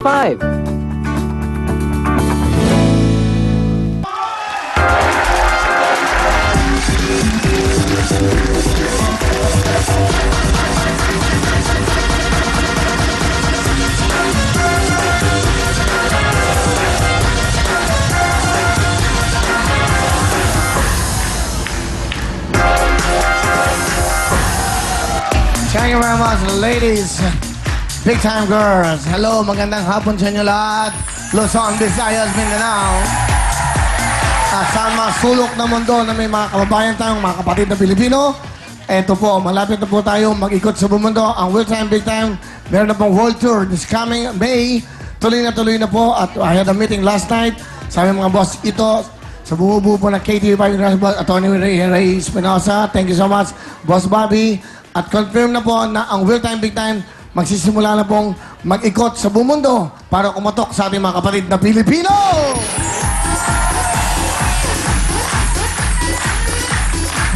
5. Thank you very much, ladies. Big time girls. Hello, magandang hapon sa inyo lahat. Luzon, Visayas, Mindanao. At sa mga sulok ng mundo na may mga kababayan tayong mga kapatid na Pilipino. Eto po, malapit na po tayo mag-ikot sa buong mundo. Ang Will Time, Big Time, meron na pong world tour this coming May. Tuloy na po. At I had a meeting last night. Sabi mga boss, ito sa buo-buo po ng KTV5 Attorney Ray Espinosa. Thank you so much, Boss Bobby. At confirm na po na ang Will Time, Big Time magsisimula na pong mag-ikot sa buong mundo para kumatok sa ating mga kapatid na Pilipino!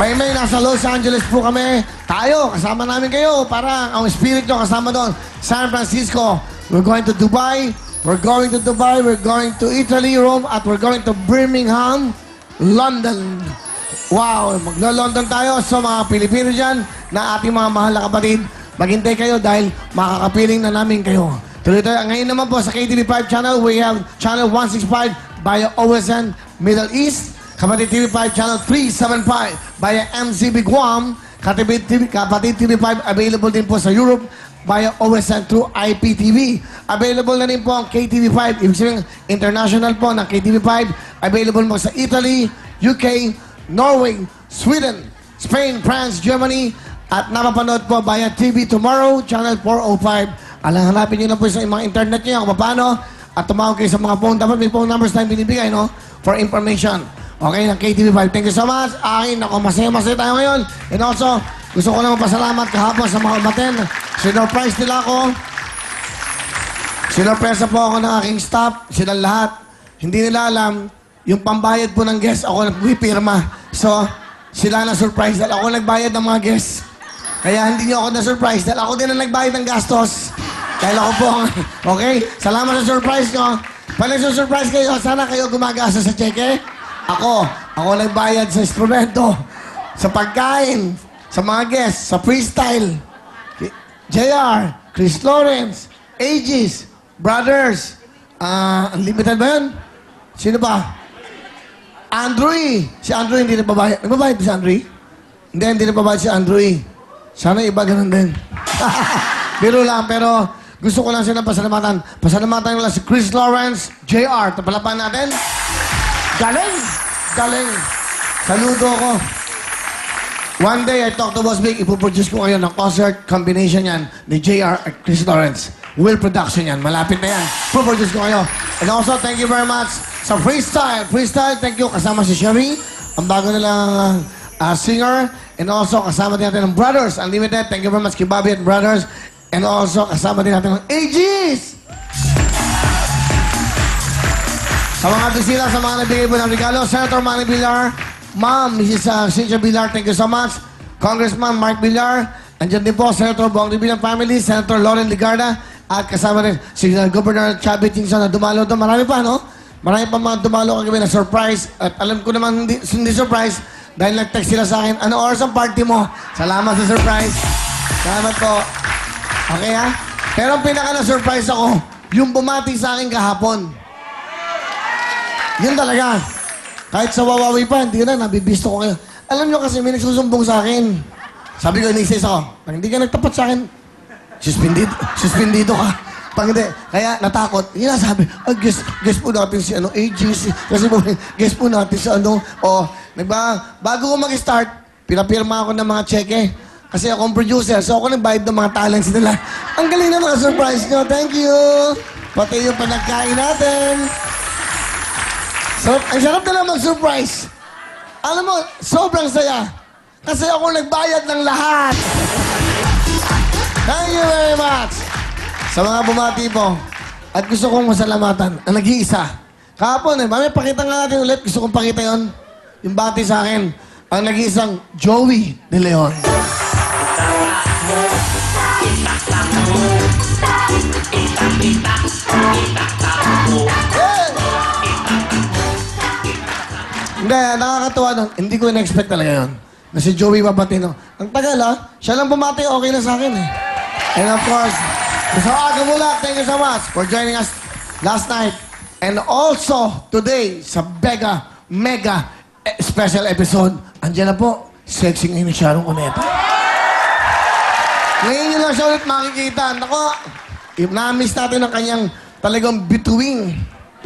May nasa Los Angeles po kami. Tayo, kasama namin kayo para ang spirit nyo kasama doon. San Francisco, we're going to Dubai, we're going to Italy, Rome, at we're going to Birmingham, London. Wow, maglo-London tayo sa mga Pilipino dyan na ating mga mahal na kapatid. Maghintay kayo dahil makakapiling na namin kayo. Tuloy tayo. Ngayon naman po sa KTV5 channel, we have channel 165 via OSN Middle East. Kapatid TV5 channel 375 via MCB Guam. Kapatid TV5 available din po sa Europe via OSN through IPTV. Available na rin po ang KTV5. Ibig sabihin, international po ng KTV5. Available mo sa Italy, UK, Norway, Sweden, Spain, France, Germany. At napapanood po via TV Tomorrow, Channel 405. Hanapin nyo na po sa mga internet nyo kung paano. At tumawag kayo sa mga phone. Dapat may phone numbers tayong binibigay, no? For information. Okay, ng KTV5. Thank you so much. Ako, masaya-masaya tayo ngayon. And also, gusto ko naman pasalamat kahapon sa mga umaten. Sinurprise nila ako. Sinurpresa po ako ng aking staff. Sila lahat. Hindi nila alam, yung pambayad po ng guest, ako nagpipirma. So, sila na-surprise dahil ako nagbayad ng mga guests. Kaya hindi niyo ako na-surprise dahil ako din ang nagbayad ng gastos. Dahil ako po, okay? Salamat sa surprise nyo. Pag nagsusurprise kayo, sana kayo gumagasa sa cheque. Ako nagbayad sa instrumento, sa pagkain, sa mga guests, sa freestyle. JR, Chris Lawrence, Aegis, Brothers, Unlimited ba yun? Sino ba? Andrew. Si Andrew hindi nababayad. Nababayad ba si Andrew? Hindi nababayad si Andrew. Sana iba ganun din. Biro lang, pero gusto ko lang silang pasalamatan. Pasalamatan nila si Chris Lawrence, JR. Tapalapan natin. Galing. Saludo ko. One day, I talked to Boss Big. Ipoproduce ko ngayon ng concert combination yan ni JR at Chris Lawrence. Will production yan. Malapit na yan. Ipoproduce ko kayo. And also, thank you very much sa Freestyle. Freestyle, thank you. Kasama si Sherry, ang bago nilang singer. And also, kasama din natin ng Brothers Unlimited. Thank you very much kay Bobby and Brothers. And also, kasama din natin ng Aegis! Sa mga bisita, sa mga nabigay po ng regalo, Senator Manny Villar, Ma'am, Mrs. Cynthia Villar, thank you so much. Congressman Mark Villar, andyan din po, Senator Bong Villar family, Senator Lauren Ligarda, at kasama rin si Governor Chubby Tingson na dumalo doon. Marami pa, no? Marami pa mga dumalo kagabi na surprise. At alam ko naman, hindi surprise, dahil nag-text sila sa akin, ano oras ang party mo? Salamat sa surprise. Salamat po. Okay, ha? Pero ang pinaka na-surprise ako, yung bumati sa akin kahapon. Yun talaga. Kahit sa Wawawi pa, hindi na, nabibisto ko kayo. Alam nyo kasi, may nagsusumbong sa akin. Sabi ko, inisis ako, pag hindi ka nagtapat sa akin, suspendido ka. Pag hindi, kaya natakot. Yun na sabi, guess po natin si Aegis. Kasi po, guess po natin si bago ko mag-start, pinapirma ako ng mga cheque. Kasi ako ang producer, so ako nagbayad ng mga talents nila. Ang galing na mga surprise nyo. Thank you. Pati yung panagkain natin. So, ang sarap na lang mag-surprise. Alam mo, sobrang saya. Kasi ako nagbayad ng lahat. Thank you very much. Sa mga bumati po, at gusto kong masalamatan, ang nag-iisa. Kahapon mamaya pakita nga natin ulit. Gusto kong pakita yon. Yung bati sa akin, ang nag-iisang Joey De Leon. Hindi, nakakatuwa nun. Hindi ko in-expect talaga yun. Na si Joey Babatino. Ang tagal siya lang bumati, okay na sa akin eh. And of course, Mr. Aga Mulak, thank you so much for joining us last night. And also today sa mega special episode. Andiyan na po, sexy ngayon ni Sharon Cuneta. Ngayon nyo lang siya ulit makikita. Nako, na-miss natin ang kanyang talagang bituing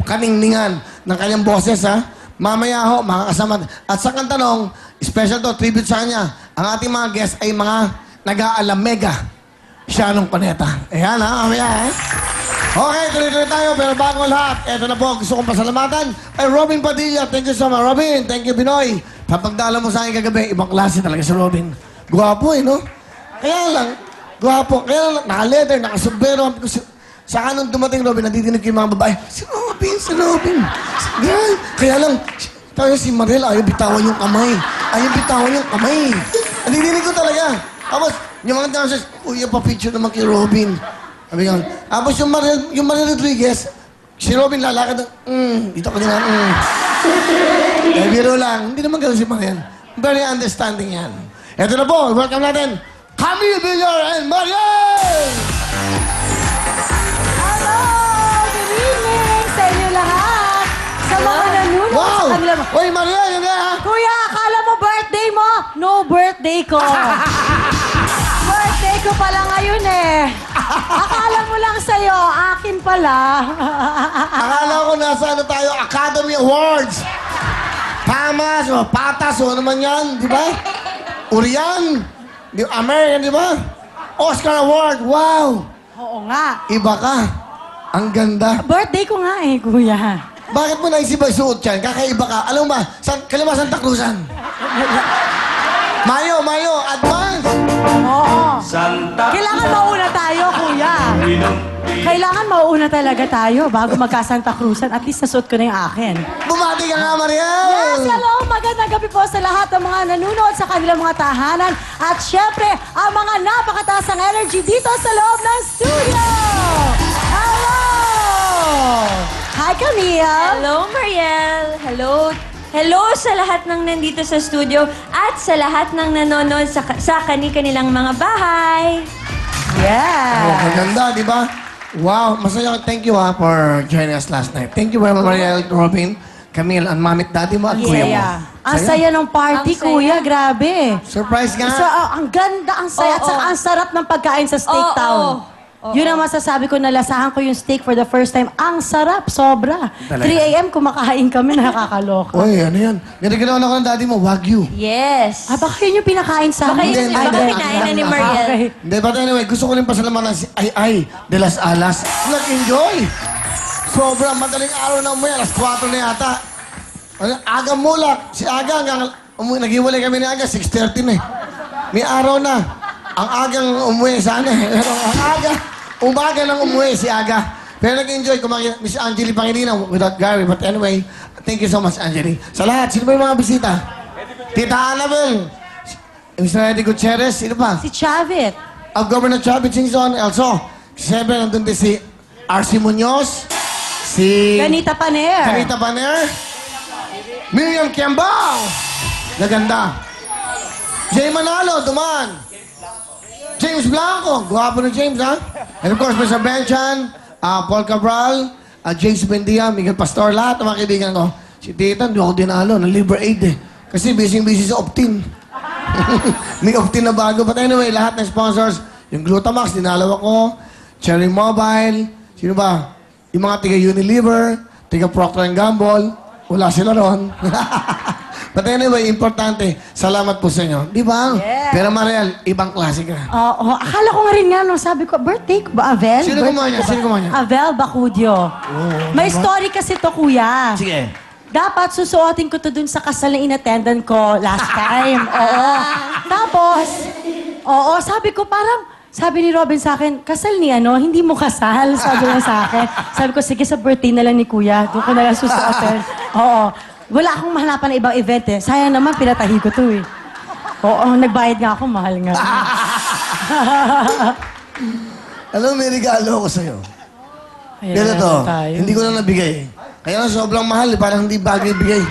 kaningningan ng kanyang boses, ha? Mamaya ho, makakasama. At sa kantanong, special to, tribute sa kanya. Ang ating mga guests ay mga nag-aalam mega. Sharon Cuneta. Ayan, ha? Mamaya, ha? Okay, tuloy-tuloy tayo. Pero bago ang lahat, eto na po, gusto kong pasalamatan ay Robin Padilla. Thank you so much, Robin. Thank you, Binoy. Papagdala mo sa akin kagabi, ibang klase talaga si Robin. Gwapo eh, no? Kaya lang, gwapo. Kaya lang, naka-leather, naka-sombrero. Saka nung dumating Robin, nadidinig ko yung mga babae, si Robin. Ganyan. Kaya lang, tayo si Mariel, ayaw bitawan yung kamay. Nadidinig ko talaga. Tapos, yung mga dancers, kuya, pa-picture naman kay Robin. Sabi nga, tapos yung Mariel Rodriguez, si Robin lalakad ng, dito ka din nga, Eh, biro lang. Hindi naman gano'n si Mariel. Very understanding yan. Ito na po, welcome natin, Camille Villar and Mariel! Hello! Good evening sa inyo lahat! Sa mga nanonood Wow! sa kanila. Uy, Mariel, yun nga, ha? Kuya, akala mo birthday mo? No birthday ko. Birthday ko pala ngayon eh. Akala mo lang sa'yo, akin pala. Akala ko nasa tayo, Academy Awards. Pamas, o Patas, o ano man yan, di ba? Urian, American, di ba? Oscar Award, wow! Oo nga. Iba ka. Ang ganda. Birthday ko nga eh, kuya. Bakit mo naisip ba suot yan? Kakaiba ka. Alam mo ba, kalima Santa Cruzan. Mayo, advance! Oo. Santa Kailangan mauna tayo, kuya. Kailangan mauna talaga tayo bago magka-Santa Cruzan. At least nasuot ko na yung akin. Bumati ka nga, Mariel! Yes, hello! Magandang gabi po sa lahat ng mga nanonood sa kanilang mga tahanan. At syempre, ang mga napakataas ng energy dito sa loob ng studio! Hello! Hi, Camille! Hello, Mariel. Hello sa lahat ng nandito sa studio at sa lahat ng nanonood sa kanilang mga bahay. Yeah! Maganda, di ba? Wow, masaya. Thank you for joining us last night. Thank you very much, Mariel, Robin, Camille, and Mamit Daddy mo at kuya mo. Saya. Ang saya ng party, Ang saya. kuya. Grabe. Surprise nga. So, ang ganda, ang saya, at Oo. saka ang sarap ng pagkain sa Steak Oo. Town. Yun ang masasabi ko, nalasahan ko yung steak for the first time. Ang sarap, sobra. Talaga? 3 a.m. kumakain kami, nakakaloka. Uy, ano yan? Nirigalawan ako ng daddy mo, Wagyu. Yes. Ah, baka yun yung pinakain sa Baka amin? yun- baka Ay, kinain na ni Mariel. Okay. Hindi, but anyway, gusto ko rin pasalamatan si Ay de las Alas. Nag-enjoy. Sobrang madaling araw na umuwi. Alas 4 na yata. Aga Mulak. Si Aga, nag-iwalay kami ni Aga, 6:30 na eh. May araw na. Ang agang umuwi sana eh. Pero ang umaga lang umuwi si Aga. Pero nag-enjoy. Kumakita, Miss Angeli Pangilinan without Gary. But anyway, thank you so much, Angeli. Sa lahat, sino ba yung mga bisita? Tita Annabel. Mr. Eddie Gutierrez. Sino pa? Si Chavit. Governor Chavit Singson. Also, siyempre nandun din si R.C. Munoz. Si Ganita Paner. Carita Baner. Miriam Kiambao. Naganda. Jay Manalo, duman. James Blanco. Guwapo na James, ha? And of course, Mr. Benchan, Paul Cabral, James Bendia, Miguel Pastor, lahat ng mga kaibigan ko. Si Tita, hindi ako dinalo, ng Libre Aid eh. Kasi busy sa Optin. May Optin na bago. But anyway, lahat ng sponsors, yung Glutamax, dinalaw ako, Cherry Mobile, sino ba? Yung mga tiga Unilever, tiga Procter & Gamble, wala sila ron. But anyway, importante, salamat po sa inyo. Di ba? Yeah. Pero Mariel, ibang klase ka. Oo, akala ko nga rin nga, no, sabi ko, birthday ko ba, Avel? Sino gumawa niya? Sino gumawa niya? Avel Bacudio. May story kasi to, kuya. Sige. Dapat susuotin ko to dun sa kasal na in-attendan ko last time. Oo. Tapos, sabi ko parang, sabi ni Robin sa akin, kasal ni ano, hindi mo kasal, sabi niya sa akin. Sabi ko, sige, sa birthday na lang ni kuya, doon ko na lang susuotin. Oo. Wala akong mahanapan na ibang event eh. Sayang naman, pinatahi ko to eh. Oo, nagbayad nga ako, mahal nga. Alam mo, may regalo ako sa'yo. Ayan, Pero to, tayo. hindi ko na nabigay. Kaya lang sobrang mahal, parang hindi bagay bigay.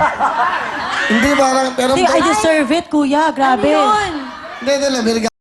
Hindi, parang, pero... Hindi, I deserve it, kuya. Grabe. Ano yun? Hindi, may regalo.